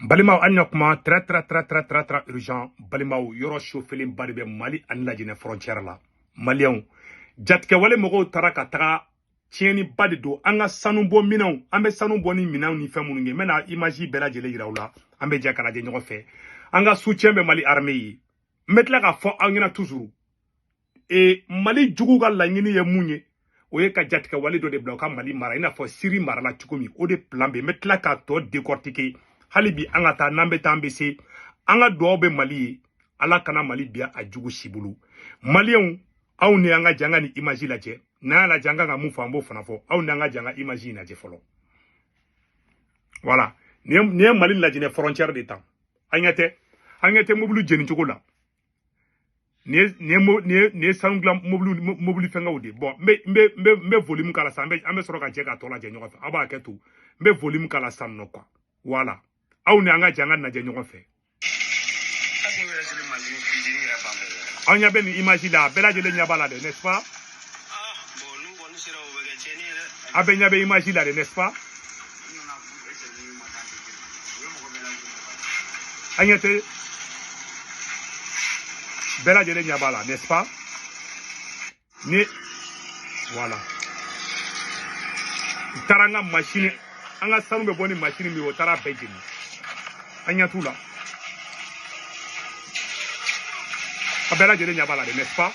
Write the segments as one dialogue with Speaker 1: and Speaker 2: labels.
Speaker 1: Balimaw anyokuma très urgent. Balimaw yoro chauffeling baribe Mali anila jine frontière la. Maliens jatke wale mogo taraka taga tieni badido anga sanumbo minaw ambe sanumbo ni minaw ni femu nge mena image bela jele yirawla ambe jakala je ñogo fe anga soutien be Mali armée yi metla ka fo angina toujours et Mali jugu ga la ngini ye munye oye ka jatke wale do de bloka Mali mara ina fo siri mara la tukumi o de plan be metla ka to décortiquer halibi anga ta nambe tambese anga do be Mali ala kana Mali bia a jugu sibulu Maliens aw ne anga janga ni image la je na la janga nga mu fambo fanafo aw ne anga janga image na je folo voilà ne Mali la jine frontière de temps anyate mobulu jeni chokola ne sangla mobulu fenga udi bon me volume kala sambe ambe soro ka je ka tola je nyofa aba ketu me volume kala sanno quoi voilà aw ne anga janga na je nyofa on y a bien une image là, bella de l'Enyabala, n'est-ce pas? Ah ben, il y a bien une image là, n'est-ce pas? Agnete, bella de l'Enyabala, n'est-ce pas? Voilà. Taranga machine, anga sanu be boni machine mi wotara bejini. Agnatou là. Abela jele nyabala de n'est-ce pas?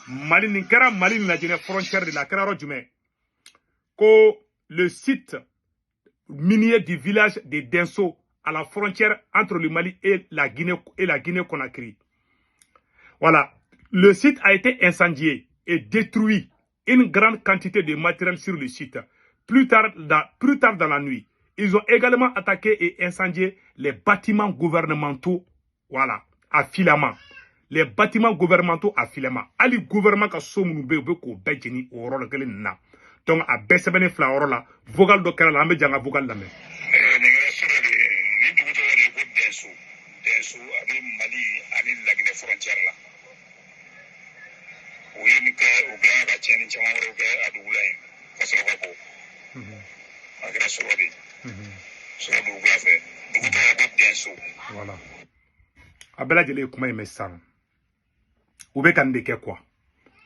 Speaker 1: Mali ninkera Mali na jene frontière de la Keraro Djumé. Ko le site minier du village de Denso à la frontière entre le Mali et la Guinée-Conakry. Voilà, le site a été incendié et détruit une grande quantité de matériel sur le site. Plus tard dans la nuit, ils ont également attaqué et incendié les bâtiments gouvernementaux. Voilà. À filament. Les bâtiments gouvernementaux à filament. Ali gouvernement ka somunu be ko bejini o rolo kele na. Donc a besebene fla orola vocal do kala ambe janga vocal la me.
Speaker 2: Ngere sore ni duguto de ko densu abi Mali ani la Guinée frontière la. Oui ni ka o ga ga cheni chama ro ga adula en kasoro ko ko. Agara sore de. Sore do ga fe. Duguto de densu.
Speaker 1: Voilà. Abela jele kuma yeme sang. Ube kan de ke quoi?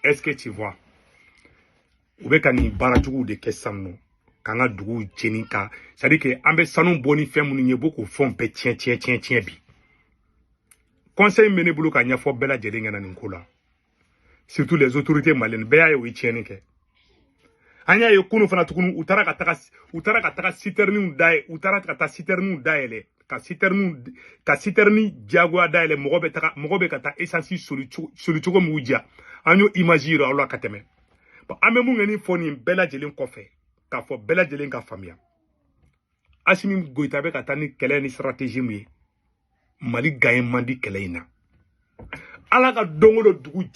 Speaker 1: Est-ce que tu vois? Ube kan ni barajugu de ke sang no. Kanga dugu jenika. C'est-à-dire que ambe sanu boni femu ni beaucoup font pe tien bi. Conseil mené bulu ka nyafo bela jele ngana ninkola. Surtout les autorités maliennes beya yo tieni ke. Anya yo kunu fana tukunu utara ka taka citerne dae, utara ka ta citerne daele. Ka citerni diagwa daele mogobe kata essence solutugo muja anyo imagiro ala kateme ba ame mu ngeni foni bela jelen kofe ka fo bela jelen ka famia asimi goitabe kata ni kele ni stratégie mu Mali gagne mandi kele ina ala ka dongolo dugu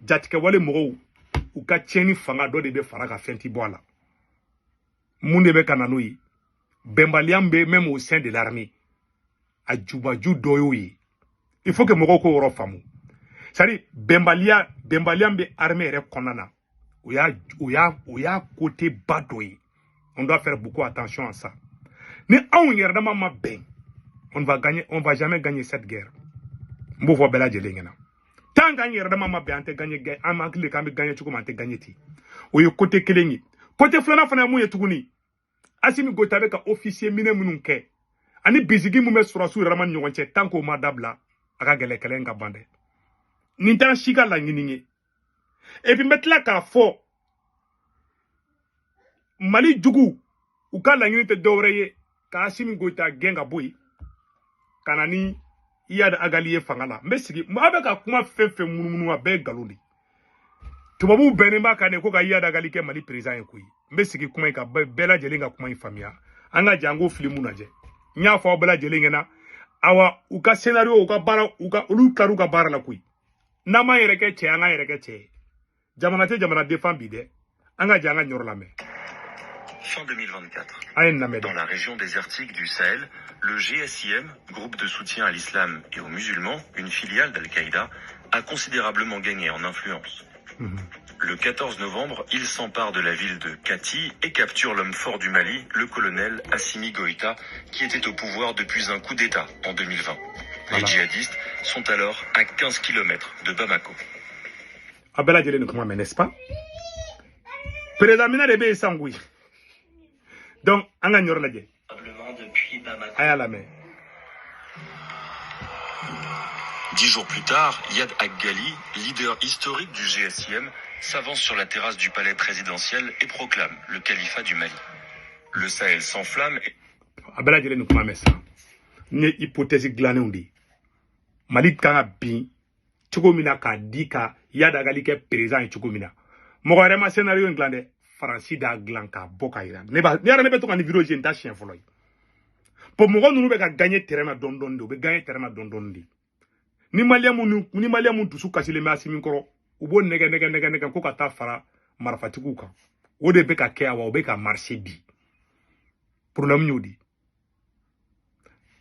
Speaker 1: jatike wale mogo u ka tieni fanga do de be fara ka fenti boala munde be kanano yi Bembaliambe même au sein de l'armée a Djoubadjou doyoyi. Il faut que Moroko oro famu. C'est-à-dire Bembaliambe armée rekonana. Oya côté badoyi. On doit faire beaucoup attention à ça. Ne aounyerdama ma ben. On va jamais gagner cette guerre. Mbouvo bela jelengena. Tant gagner yerdama ma ben ante gagner guerre. Amakle kambe gagner chukuma ante gagner ti. Oyo côté kelengi. Côté flana fana mouye tukuni. Asimi gotabe ka officier mine mununke ani bizigi mume surasu raman nyonche tanko madabla aka gele kelen ka bande nintan shika la ngininge et puis metla ka fo Mali jugu uka la ngini te dowreye ka asimi gota genga boy kanani iyada agaliye fangala mesigi mabe ka kuma fefe mununu abe galoli tubabu benema kane ko ka iyada agalike Mali président ekoyi mbesiki kuma ka bela jelinga kuma infamia anga jango filimu naje nya fa bela jelingena awa uka scenario uka bara uka ulu karu ka bara la kui nama yereke che anga yereke che jamana défend bide anga janga nyorla me.
Speaker 3: Fin 2024. Dans la région désertique du Sahel, le GSIM, groupe de soutien à l'islam et aux musulmans, une filiale d'Al-Qaïda, a considérablement gagné en influence. Le 14 novembre, il s'empare de la ville de Kati et capture l'homme fort du Mali, le colonel Assimi Goïta, qui était au pouvoir depuis un coup d'État en 2020. Les djihadistes sont alors à 15 km de Bamako.
Speaker 1: Abela Djele ne comment, n'est-ce pas? Président Mina de Sangui. Donc, on a la guerre.
Speaker 3: Depuis Bamako.
Speaker 1: Aïe la main.
Speaker 3: 10 jours plus tard, Yad Ag-Ghali, leader historique du GSIM, s'avance sur la terrasse du palais présidentiel et proclame le califat du Mali. Le Sahel s'enflamme et...
Speaker 1: Abela Djele ne comment, mais ça. Ni hypothèse glané on dit. Mali kanga bin. Tchoukomina ka di ka Yad Ag-Ghali ke président et Tchoukomina. Mon vraiment scénario glande. Francis da glanka boka ira. Ne yara ne beto kan vidéo je nta chien folo. Pour mo ngonu be ka gagner terrain na dondon do be gagner terrain na dondon di. Ni maliamu dusu kasile me asimi koro. Ubo nega ko ka ta fara marfatiku kan. O de be ka ke awa o be ka marcher bi. Problème nyodi.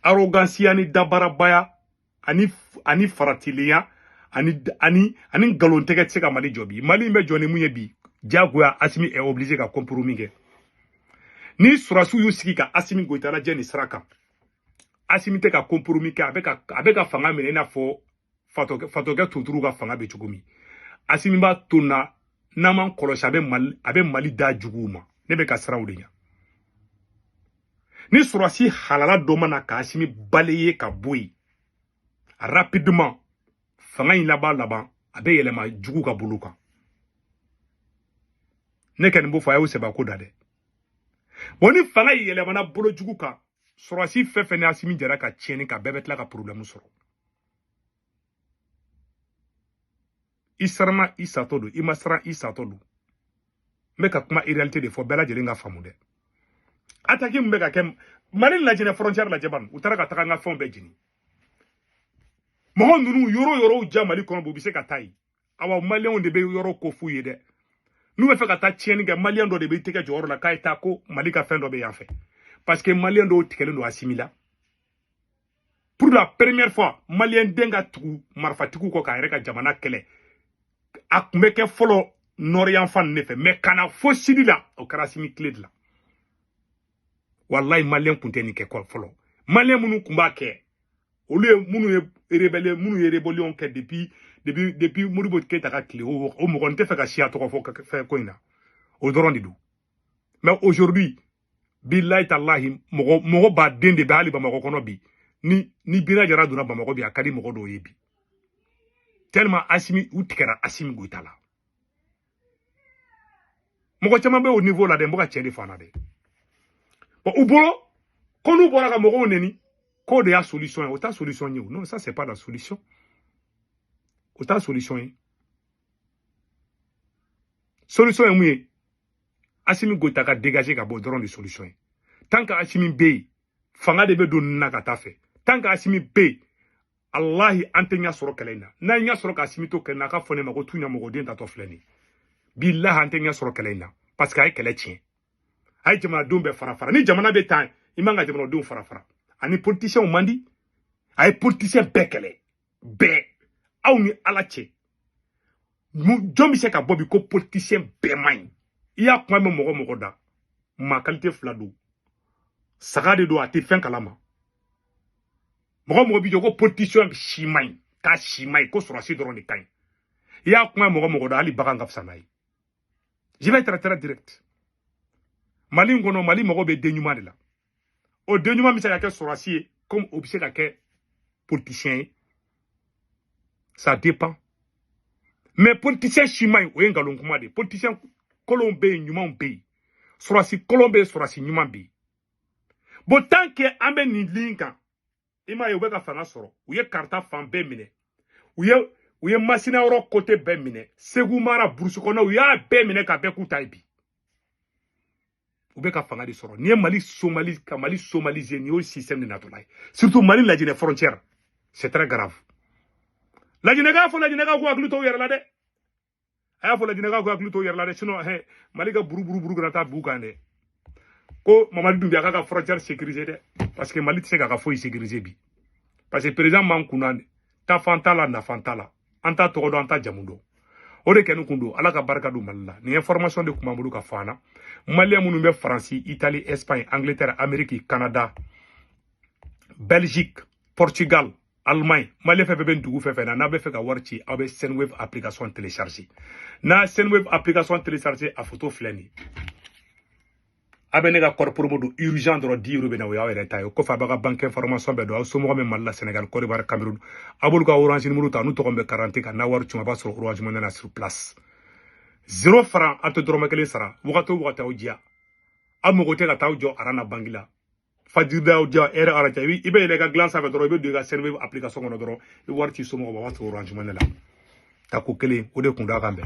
Speaker 1: Arrogance ani dabarabaya ani faratilia ani galontege tseka Mali jobi. Mali me joni munye bi. Diagoya Assimi est obligé à compromis. Ni Sorasu Yusiki ka Assimi Goïta la Jenny Sraka. Assimi te ka compromis avec a fanga menena fo fatoga tuturu ka fanga be chukumi. Assimi ba tona naman kolosha abe Mali da juguma. Nebe ka sra udenya. Ni Sorasi halala domana ka Assimi balayer ka boy. Rapidement fanga in là-bas abe yelema jugu ka buluka. Ne ken bo faya se ba ko dade boni fanga yele mana bolo jugu ka Sorasi fefe ne Assimi jara ka tieni ka bebetla ka problème soro isarma isatodo imasra isatodo me ka kuma réalité de fo bela jeli nga famude ataki mbe ka kem Mali la jene frontière la jaban utara ka taka nga fon be jini mo ndunu yoro jamali kono bo bise ka tai awa malien de be yoro ko fuye de. Nous faisons que tiens que Malien doit débuter que Joro la caille tako Mali ka fin d'obé en fait parce que Malien doit tirer le assimila pour la première fois Malien denga tout marfatiku ko ka reka jamana kele ak meke follow norian fan ne fait mais kana fo sidila o karasimi clé la wallahi Malien kunteni ke ko follow Malien munu kumba ke au lieu munu rébellion ke depuis Modibo Keita ka clé au mo konte fait ka sia to ko fait ko ina au doron didu mais aujourd'hui billahi tallahi mo ba dende be ali ba mo kono bi ni bira jara duna ba mo bi akadi mo do yebi tellement Assimi utikera Assimi Goïta la mo ko chama be au niveau la de mboka cheli fana de bon ubolo kono bora ka mo neni ko de ya solution autant solution ni non ça c'est pas la solution. Autant solution. Solution est mouillée. Assimi Goïta ka dégager ka bo dron de solution. Tant que Assimi Bey, fanga de be don nakata fait. Tant que Assimi Bey, Allahi antenya soro kelena. Na nya soro ka Assimi to kelena ka fone mako tunya moko den tato fleni. Billah antenya soro kelena parce que ay kele tien. Ay jamana dum be farafara. Ni jamana be tan, imanga jamana dum farafara. Ani politicien o mandi, ay politicien bekele. Be aw ni alache jombi se ka bobi ko politicien be main iya kuma me mogo da ma qualité flado sagade do ati fen kalama mogo bi jogo politicien shimai ka shimai ko Sorasi doron de kan iya kuma mogo da ali baganga fsanai je vais être très direct Mali ngono Mali mogo be denyuma de la o denyuma mi se ka ke Sorasi comme obise ka ke politicien. Ça dépend. Mais politicien chimay ou engalon kumade, politicien colombé nyuman be. Sorasi colombé Sorasi nyuman be. Bon tant que ambe ni linka, ima yo beka fanga soro, ou ye karta fan be mine. Ou ye masina oro côté be mine. Segu mara boursu kono ou ya be mine ka be kutaibi. Ou beka fanga di soro. Ni Mali Somali ka Mali somalisé ni au système de natolai. Surtout Mali la jine frontière. C'est très grave. La jinega fo la jinega ko akluto yer la de aya fo la jinega ko akluto yer la de sinon malika buru grata bukande ko Mamadou Doumbia ka frontière sécurisée de parce que Mali tse ka fo sécurisé bi parce que président man kunande ta fantala na fantala anta to do anta jamundo o de kenu kundu ala ka barka du Malila ni information de kuma bulu ka fana Malien munu be France Italie Espagne Angleterre Amérique Canada Belgique Portugal Allemagne Malien fe ben dugu fe na be fe ka warci aw be Senwave application télécharger na Senwave application télécharger a photo fleni abene ga corporo modu urgent dro 10 euro be na yaw reta yo ko fa baga banque information be do aw so mo me Malila Sénégal Côte d'Ivoire Cameroun abul ga Orange numéro ta nu to be 40 ka na war ci ma ba sur Orange mo na sur place 0 franc ato droma kele sara wakato o dia amogote ka taw jo arana bangila fajida o dia era ara tawi ibe le ga glance avec dro be de ga Senwave application no dro e war ci so mo ba wa sur Orange mo na la ta ko kele o de kunda kambe